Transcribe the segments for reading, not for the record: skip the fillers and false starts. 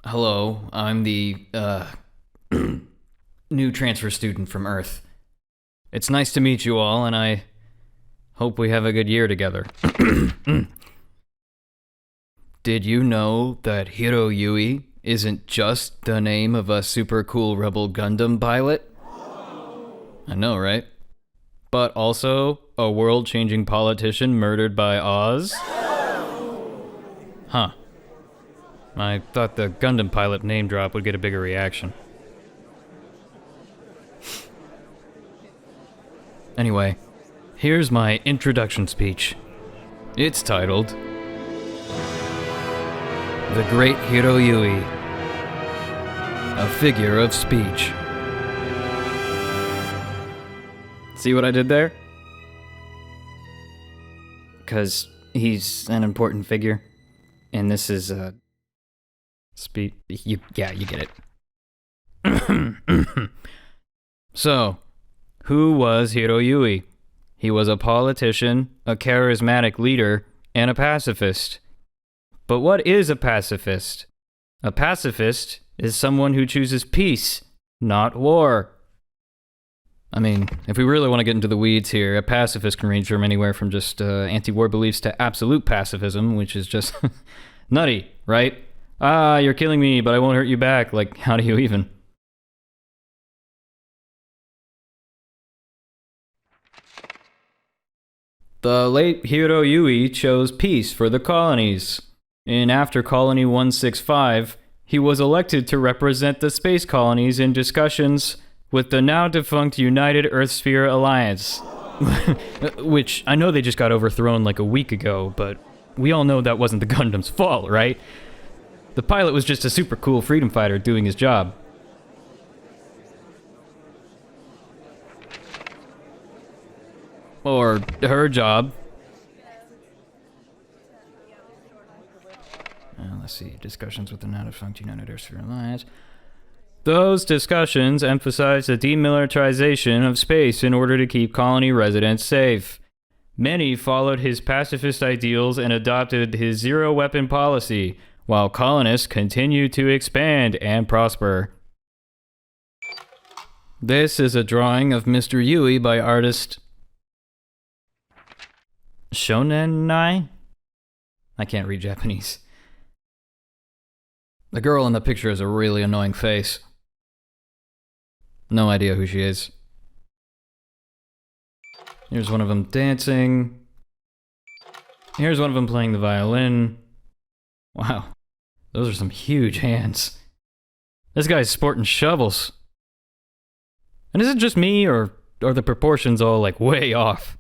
Hello, I'm the, new transfer student from Earth. It's nice to meet you all, and I hope we have a good year together. Did you know that Heero Yuy isn't just the name of a super cool Rebel Gundam pilot? I know, right? But also a world-changing politician murdered by Oz? Huh. I thought the Gundam pilot name drop would get a bigger reaction. Anyway, here's my introduction speech. It's titled, The Great Heero Yuy, a Figure of Speech. See what I did there? 'Cause he's an important figure, and this is a you get it. So, who was Heero Yuy? He was a politician, a charismatic leader, and a pacifist. But what is a pacifist? A pacifist is someone who chooses peace, not war. I mean, if we really want to get into the weeds here, a pacifist can range from anywhere from just anti-war beliefs to absolute pacifism, which is just nutty, right? Ah, you're killing me, but I won't hurt you back. Like, how do you even? The late Heero Yuy chose peace for the colonies. In After Colony 165, he was elected to represent the space colonies in discussions with the now-defunct United Earthsphere Alliance. Which, I know they just got overthrown like a week ago, but we all know that wasn't the Gundam's fault, right? The pilot was just a super cool freedom fighter doing his job. Or her job. Let's see, discussions with the now-defunct United Earthsphere Alliance. Those discussions emphasized the demilitarization of space in order to keep colony residents safe. Many followed his pacifist ideals and adopted his zero-weapon policy, while colonists continued to expand and prosper. This is a drawing of Mr. Yuy by artist Shonenai? I can't read Japanese. The girl in the picture has a really annoying face. No idea who she is. Here's one of them dancing. Here's one of them playing the violin. Wow, those are some huge hands. This guy's sporting shovels. And is it just me, or are the proportions all like way off?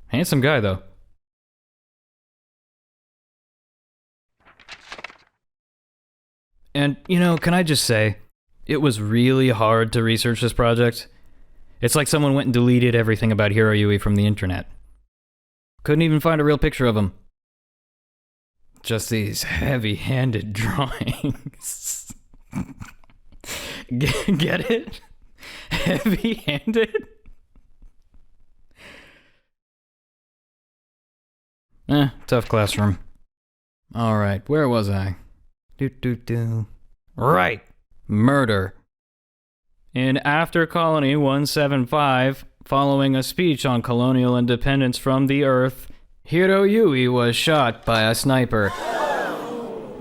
Handsome guy though. And, you know, can I just say, it was really hard to research this project. It's like someone went and deleted everything about Heero Yuy from the internet. Couldn't even find a real picture of him. Just these heavy-handed drawings. Get it? Heavy-handed? Tough classroom. Alright, where was I? Right! Murder. In After Colony 175, following a speech on colonial independence from the Earth, Heero Yuy was shot by a sniper.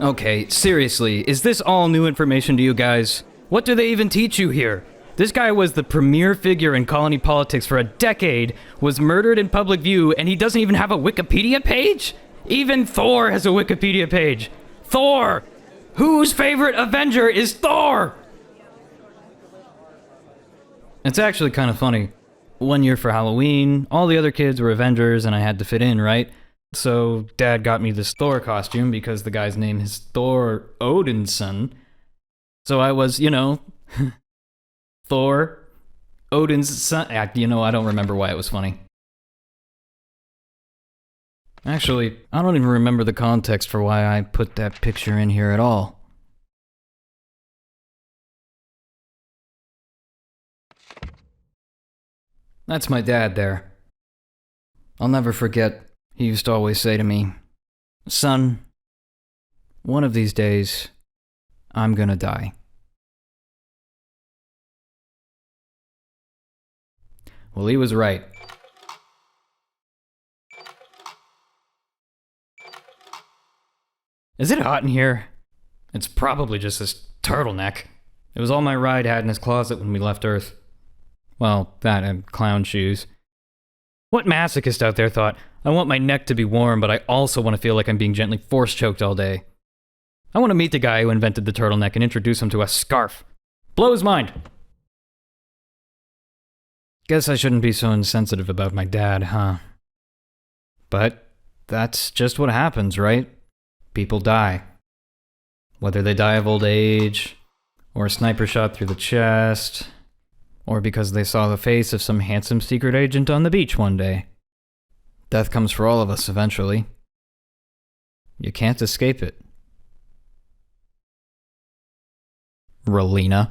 Okay, seriously, is this all new information to you guys? What do they even teach you here? This guy was the premier figure in colony politics for a decade, was murdered in public view, and he doesn't even have a Wikipedia page? Even Thor has a Wikipedia page. Thor! Whose favorite Avenger is Thor? It's actually kind of funny. One year for Halloween, all the other kids were Avengers and I had to fit in, right? So Dad got me this Thor costume because the guy's name is Thor Odinson. So I was, you know, Thor, Odin's son. You know, I don't remember why it was funny. Actually, I don't even remember the context for why I put that picture in here at all. That's my dad there. I'll never forget, he used to always say to me, "Son, One of these days, I'm gonna die. Well, he was right. Is it hot in here? It's probably just this turtleneck. It was all my ride had in his closet when we left Earth. Well, that and clown shoes. What masochist out there thought, I want my neck to be warm, but I also want to feel like I'm being gently force-choked all day? I want to meet the guy who invented the turtleneck and introduce him to a scarf. Blow his mind! Guess I shouldn't be so insensitive about my dad, huh? But that's just what happens, right? People die. Whether they die of old age, or a sniper shot through the chest, or because they saw the face of some handsome secret agent on the beach one day. Death comes for all of us eventually. You can't escape it. Relina.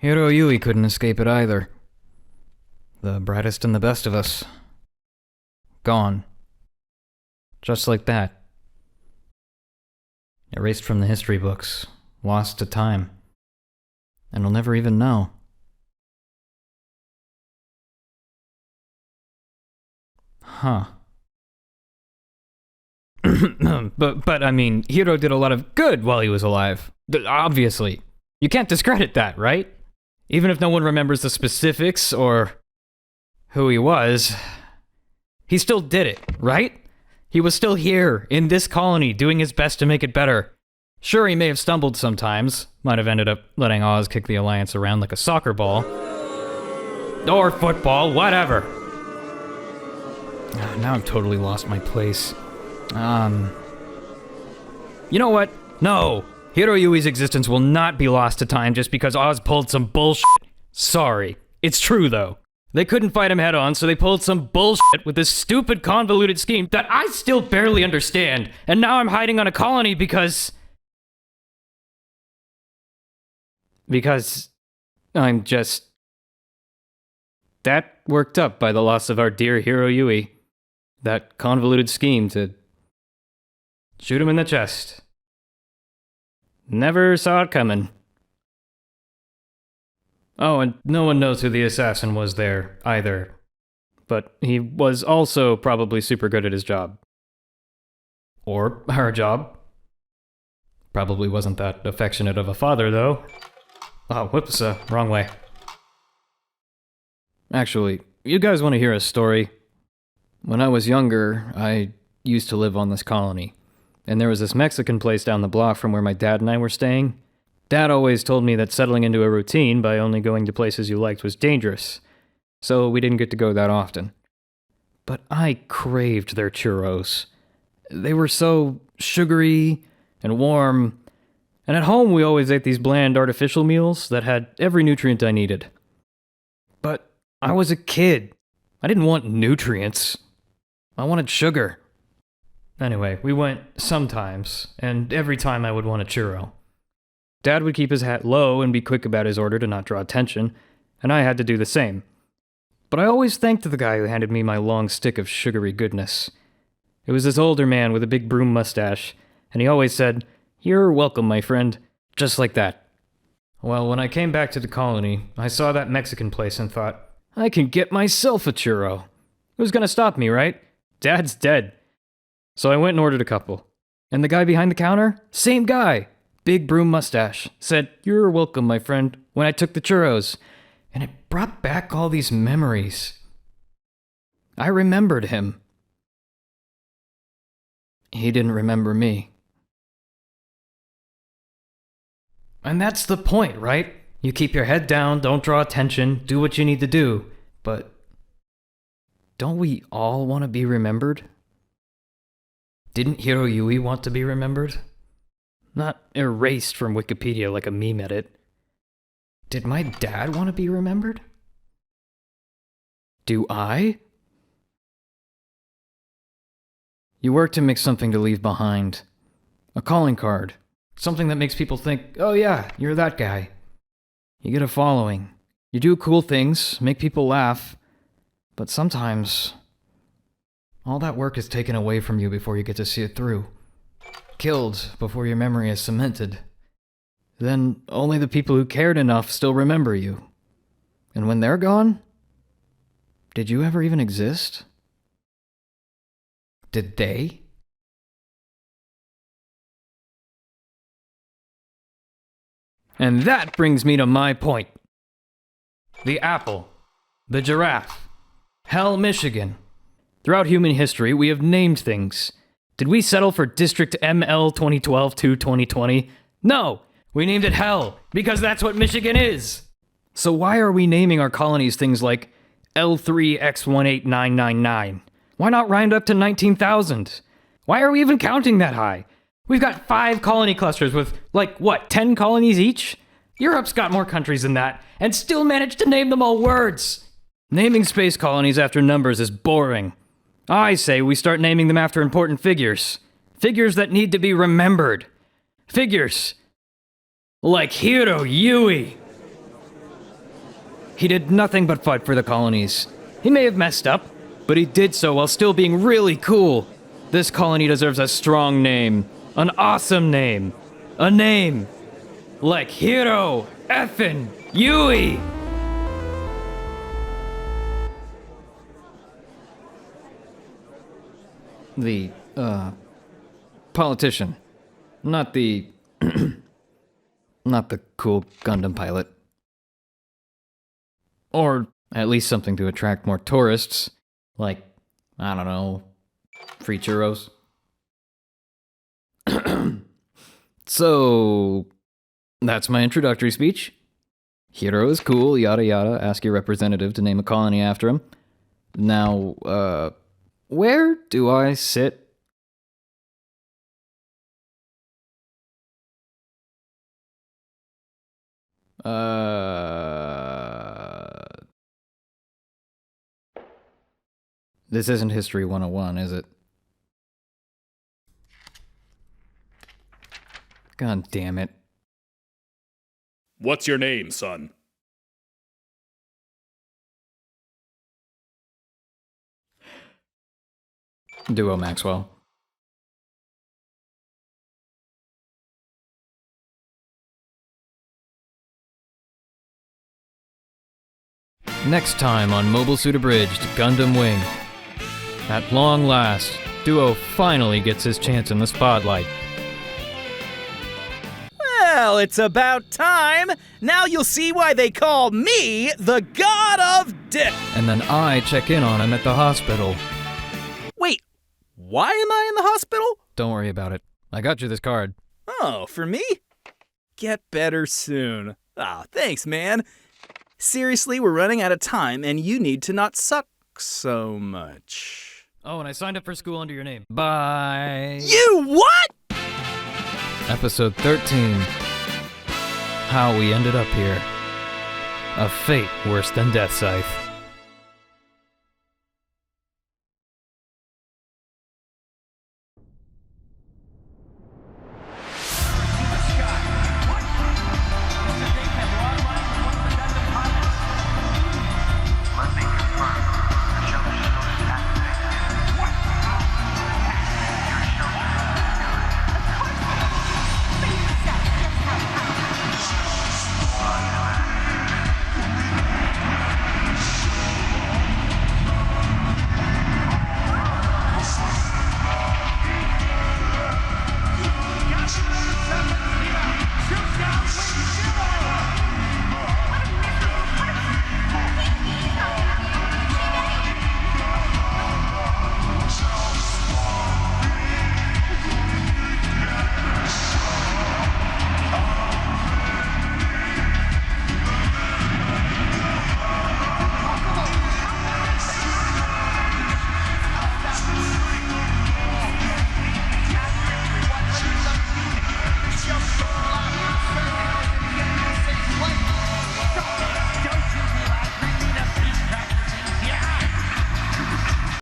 Heero Yuy couldn't escape it either. The brightest and the best of us. Gone. Just like that. Erased from the history books. Lost to time. And we'll never even know. Huh. But I mean, Heero did a lot of good while he was alive. Obviously. You can't discredit that, right? Even if no one remembers the specifics or who he was, he still did it, right? He was still here, in this colony, doing his best to make it better. Sure, he may have stumbled sometimes, might have ended up letting Oz kick the Alliance around like a soccer ball. Or football, whatever. Now I've totally lost my place. You know what? No! Heero Yuy's existence will not be lost to time just because Oz pulled some bullshit. Sorry. It's true, though. They couldn't fight him head-on, so they pulled some bullshit with this stupid, convoluted scheme that I still barely understand, and now I'm hiding on a colony because I'm just that worked up by the loss of our dear Heero Yuy. That convoluted scheme to shoot him in the chest. Never saw it coming. Oh, and no one knows who the assassin was there, either. But he was also probably super good at his job. Or her job. Probably wasn't that affectionate of a father, though. Oh, whoops, wrong way. Actually, you guys want to hear a story? When I was younger, I used to live on this colony. And there was this Mexican place down the block from where my dad and I were staying. Dad always told me that settling into a routine by only going to places you liked was dangerous. So we didn't get to go that often. But I craved their churros. They were so sugary and warm. And at home we always ate these bland artificial meals that had every nutrient I needed. But I was a kid. I didn't want nutrients. I wanted sugar. Anyway, we went sometimes, and every time I would want a churro. Dad would keep his hat low and be quick about his order to not draw attention, and I had to do the same. But I always thanked the guy who handed me my long stick of sugary goodness. It was this older man with a big broom mustache, and he always said, "You're welcome, my friend," just like that. Well, when I came back to the colony, I saw that Mexican place and thought, I can get myself a churro. Who's gonna stop me, right? Dad's dead. So I went and ordered a couple. And the guy behind the counter? Same guy. Big broom mustache. Said, "You're welcome, my friend," when I took the churros. And it brought back all these memories. I remembered him. He didn't remember me. And that's the point, right? You keep your head down, don't draw attention, do what you need to do. But don't we all want to be remembered? Didn't Heero Yuy want to be remembered? Not erased from Wikipedia like a meme edit. Did my dad want to be remembered? Do I? You work to make something to leave behind. A calling card. Something that makes people think, oh yeah, you're that guy. You get a following. You do cool things, make people laugh. But sometimes all that work is taken away from you before you get to see it through. killed before your memory is cemented. Then only the people who cared enough still remember you. And when they're gone, did you ever even exist? Did they? And that brings me to my point. The apple, the giraffe, Hell, Michigan. Throughout human history, we have named things. Did we settle for District ML 2012-2020? No! We named it Hell, because that's what Michigan is! So why are we naming our colonies things like L3X18999? Why not round up to 19,000? Why are we even counting that high? We've got 5 colony clusters with, 10 colonies each? Europe's got more countries than that, and still managed to name them all words! Naming space colonies after numbers is boring. I say we start naming them after important figures. Figures that need to be remembered. Figures like Heero Yuy. He did nothing but fight for the colonies. He may have messed up, but he did so while still being really cool. This colony deserves a strong name. An awesome name. A name like Heero effin' Yuy. The, politician. Not the... not the cool Gundam pilot. Or at least something to attract more tourists. Like, I don't know, free churros. So, that's my introductory speech. Heero is cool, yada yada, ask your representative to name a colony after him. Now, where do I sit? This isn't History 101, is it? God damn it. What's your name, son? Duo Maxwell. Next time on Mobile Suit Abridged, Gundam Wing. At long last, Duo finally gets his chance in the spotlight. Well, it's about time. Now you'll see why they call me the God of Dip. And then I check in on him at the hospital. Wait, why am I in the hospital? Don't worry about it. I got you this card. Oh, for me? Get better soon. Ah, thanks, man. Seriously, we're running out of time, and you need to not suck so much. Oh, and I signed up for school under your name. Bye. You what? Episode 13. How we ended up here. A fate worse than Death Scythe.